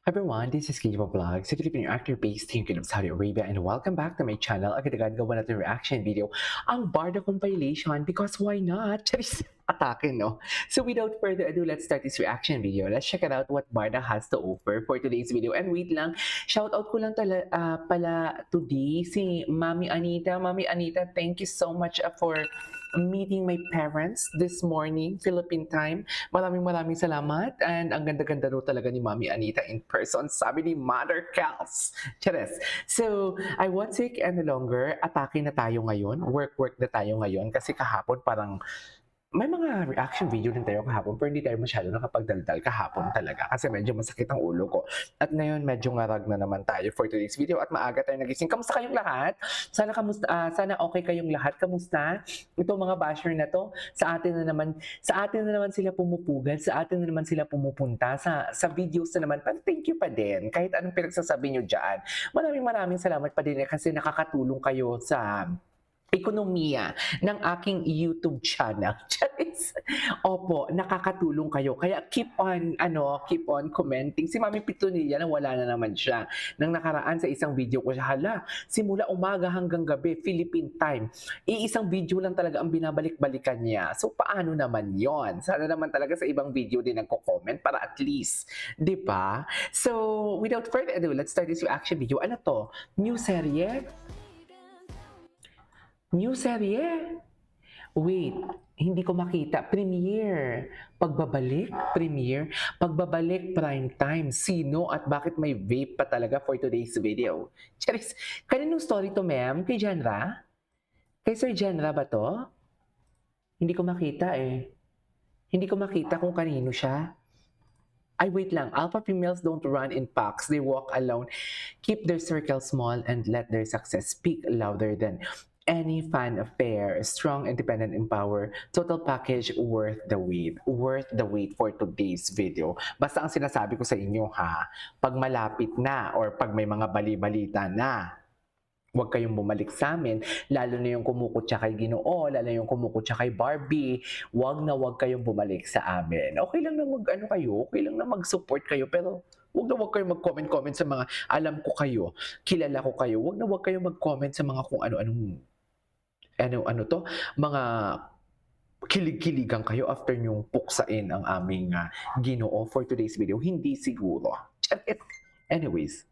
Everyone, this is Kijo Vlogs, a Filipino actor based here in Saudi Arabia, and welcome back to my channel. Agad-agad gawa natin reaction video ang Barda compilation because why not? Charis, atake, no? So without further ado, let's start this reaction video. Let's check it out what Barda has to offer for today's video. And wait lang, shout out ko lang pala today si Mami Anita. Mami Anita, thank you so much for meeting my parents this morning, Philippine time. Maraming salamat and ang ganda-ganda daw talaga ni Mami Anita in person, sabi ni Mother Kels. Chares. So, I won't take any longer. Atake na tayo ngayon. Work na tayo ngayon kasi kahapon parang may mga reaction video din tayo kahapon pero hindi tayo masyado nakapagdaldal kahapon talaga kasi medyo masakit ang ulo ko. At ngayon medyo ngarag na naman tayo for today's video at maaga tayo nagising. Kamusta kayong lahat? Sana okay kayong lahat. Kamusta? Ito mga basher na to, sa atin na naman sila pumupugal, sa atin na naman sila pumupunta sa videos na naman. Pero thank you pa din kahit anong pinagsasabi nyo dyan. Maraming salamat pa din kasi nakakatulong kayo sa ekonomiya ng aking YouTube channel. Opo, nakakatulong kayo. Kaya keep on commenting. Si Mami Pitonilla na wala na naman siya. Nang nakaraan sa isang video ko siya, simula umaga hanggang gabi, Philippine time. Iisang video lang talaga ang binabalik-balikan niya. So, paano naman yon? Sana naman talaga sa ibang video din nagko-comment para at least, di ba? So, without further ado, let's start this reaction video. Ano to? New serye? New serye? Wait, hindi ko makita. Premiere. Premiere. Pagbabalik, prime time. Sino at bakit may vape pa talaga for today's video? Charis, kaninong story to, ma'am? Kay Janra? Kay Sir Janra ba to? Hindi ko makita eh. Hindi ko makita kung kanino siya. Ay, wait lang. Alpha females don't run in packs. They walk alone. Keep their circle small and let their success speak louder than any fan affair. Strong, independent, empower. Total package worth the wait. Worth the wait for today's video. Basta ang sinasabi ko sa inyo ha, pag malapit na or pag may mga bali-balita na, huwag kayong bumalik sa amin, lalo na yung kumukutsa kay Ginoo, lalo na yung kumukutsa kay Barbie, huwag kayong bumalik sa amin. Okay lang na okay lang na mag-support kayo, pero huwag kayong mag-comment sa mga alam ko kayo, kilala ko kayo, huwag kayong mag-comment sa mga kung mga kilig-kiligan kayo after nyong puksain ang aming Ginoo for today's video. Hindi siguro. Anyways.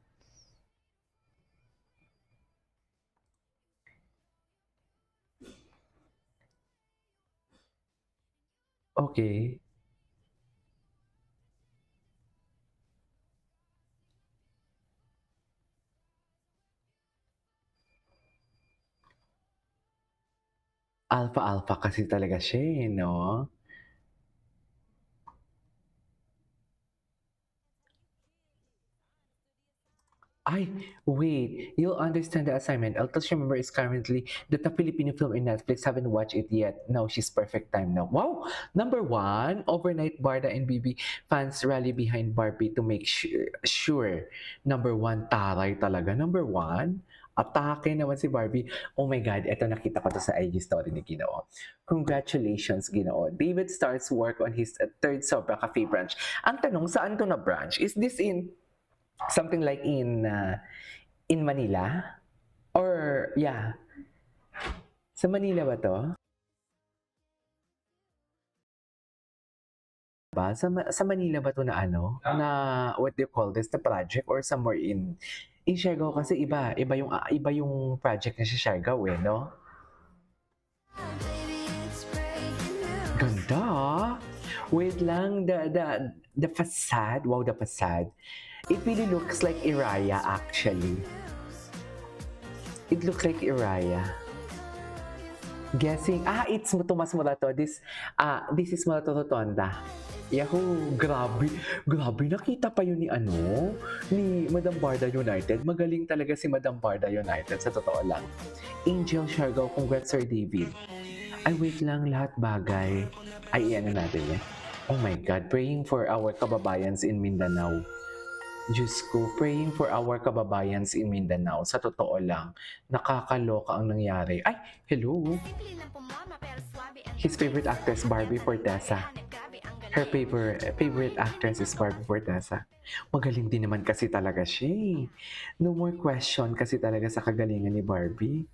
Okay. Alpha kasi talaga siya eh, no? Ay, wait. You'll understand the assignment. Altos remember is currently that the Filipino film in Netflix. Haven't watched it yet. No, she's perfect time now. Wow! Number one, overnight Barda and BB fans rally behind Barbie to make sure. Number one, taray talaga. Number one, atake naman si Barbie. Oh my God, eto nakita ko to sa IG story ni Ginoo. Congratulations, Ginoo. David starts work on his third Sobra Cafe branch. Ang tanong, saan to na branch? Is this in something like in Manila? Or, yeah. Sa Manila ba to? Sa Manila ba to na what do you call this, the project? Or somewhere in Siargao kasi iba yung project na sa Siargao eh, no? Ganda! Wait lang, the facade, wow, the facade. It really looks like Iraya actually. It looks like Iraya. Guessing, it's Tomas Morato. This is Morato Rotonda. Yahoo! Grabe, nakita pa yun ni Madam Barda United. Magaling talaga si Madam Barda United, sa totoo lang. Angel Siargao, congrats Sir David. Ay, wait lang, lahat bagay. Ay, iyan natin yan. Oh my God, praying for our kababayans in Mindanao. Diyos ko, praying for our kababayans in Mindanao. Sa totoo lang, nakakaloka ang nangyari. Ay, hello! His favorite actress, Barbie Fortesa. Her favorite actress is Barbie Fortesa. Magaling din naman kasi talaga siya, eh. No more question kasi talaga sa kagalingan ni Barbie.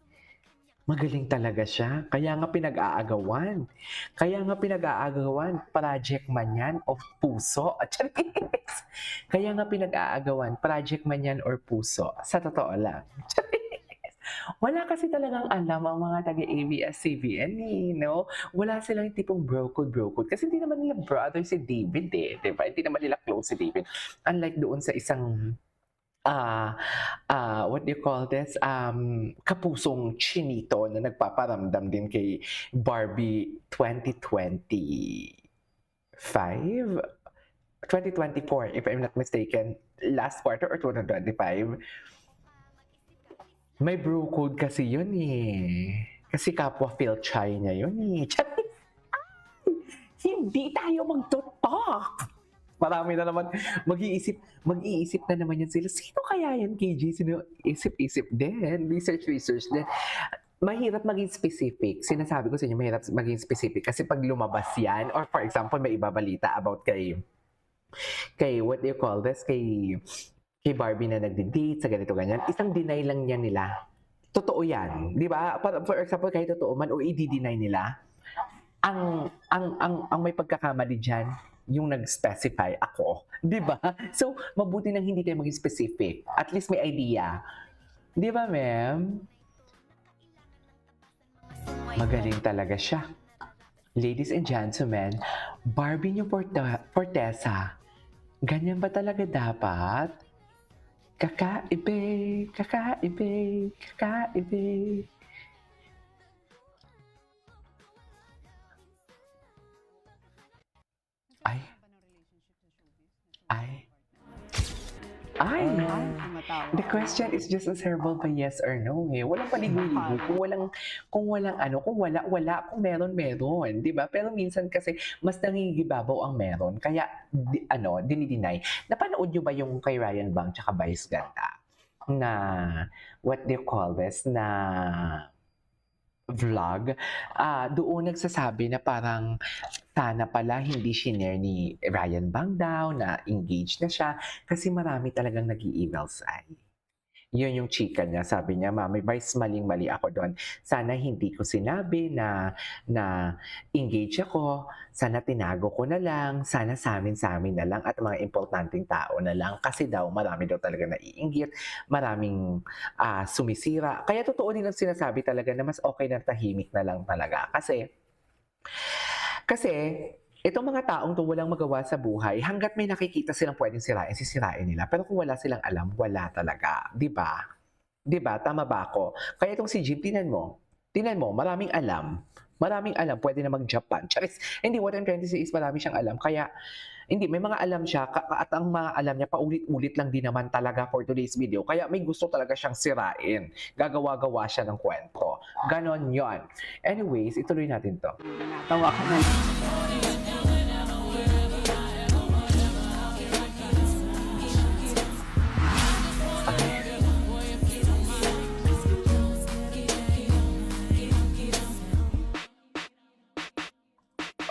Magaling talaga siya, kaya nga pinag-aagawan. Kaya nga pinag-aagawan, project man 'yan o puso, charis. Kaya nga pinag-aagawan, project man 'yan or puso, sa totoo lang. Charis. Wala kasi talagang alam ang mga taga-ABS-CBN, eh, 'no? Wala silang yung tipong bro code kasi hindi naman nila brother si David, eh, 'di ba? Hindi naman nila close si David. Unlike doon sa isang ah, what do you call this, kapusong chinito na nagpaparamdam din kay Barbie 2024 if I'm not mistaken, last quarter or 2025. May bro code kasi yun, eh. Kasi kapwa Philchay niya yun, eh. Charis! Hindi tayo magto-talk! Marami na naman mag-iisip na naman yan sila. Sino kaya yan, KJ? Sino? Isip-isip din. Research din. Mahirap maging specific. Sinasabi ko sa inyo, mahirap maging specific. Kasi pag lumabas yan, or for example, may ibabalita about kay what do you call this? Kay Barbie na nagde-date sa ganito ganyan. Isang deny lang niya nila. Totoo yan. Di ba? For example, kahit totoo man o i-deny nila, ang may pagkakamali diyan yung nag-specify ako, 'di ba? So, mabuti nang hindi tayo maging specific. At least may idea. 'Di ba, ma'am? Magaling talaga siya. Ladies and gentlemen, Barbie niyo Fortesa. Ganyan ba talaga dapat? Kakaibe, kakaibe, kakaibe. Ay, ay, ay! The question is just answerable by yes or no, eh. Walang paligoy-ligoy. Kung walang ano, kung wala, wala. Kung meron, meron. 'Di ba? Pero minsan kasi mas nangingibabaw ang meron. Kaya, dini-deny. Napanood niyo ba yung kay Ryan Bang tsaka Vice Ganda? Na, what do you call this? Na vlog. Doon nagsasabi na parang sana pala hindi shinare ni Ryan Bang daw na engaged na siya kasi marami talagang nag-i-emails ay. Yun yung chika niya. Sabi niya, Mami Vice, maling-mali ako doon. Sana hindi ko sinabi na engage ako. Sana tinago ko na lang. Sana sa amin na lang at mga importanteng tao na lang. Kasi daw, marami daw talaga naiinggit. Maraming sumisira. Kaya totoo din ang sinasabi talaga na mas okay na tahimik na lang talaga. Kasi itong mga taong 'to walang magawa sa buhay, hangga't may nakikita silang puwedeng sirain, sisirain nila. Pero kung wala silang alam, wala talaga, 'di ba? 'Di ba, tama ba ako? Kaya itong si Jim, tingnan mo maraming alam, puwede na mag-Japan, charis! Hindi, what I'm trying to say is marami siyang alam kaya hindi, may mga alam siya at ang mga alam niya paulit-ulit lang din naman talaga for today's video, kaya may gusto talaga siyang sirain. Gagawa-gawa siya ng kwento, gano'n 'yon. Anyways, ituloy natin 'to. Tawa ka na.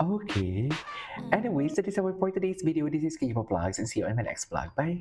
Okay. Anyways, that is our for today's video. This is Kibo Vlogs and see you on my next vlog. Bye!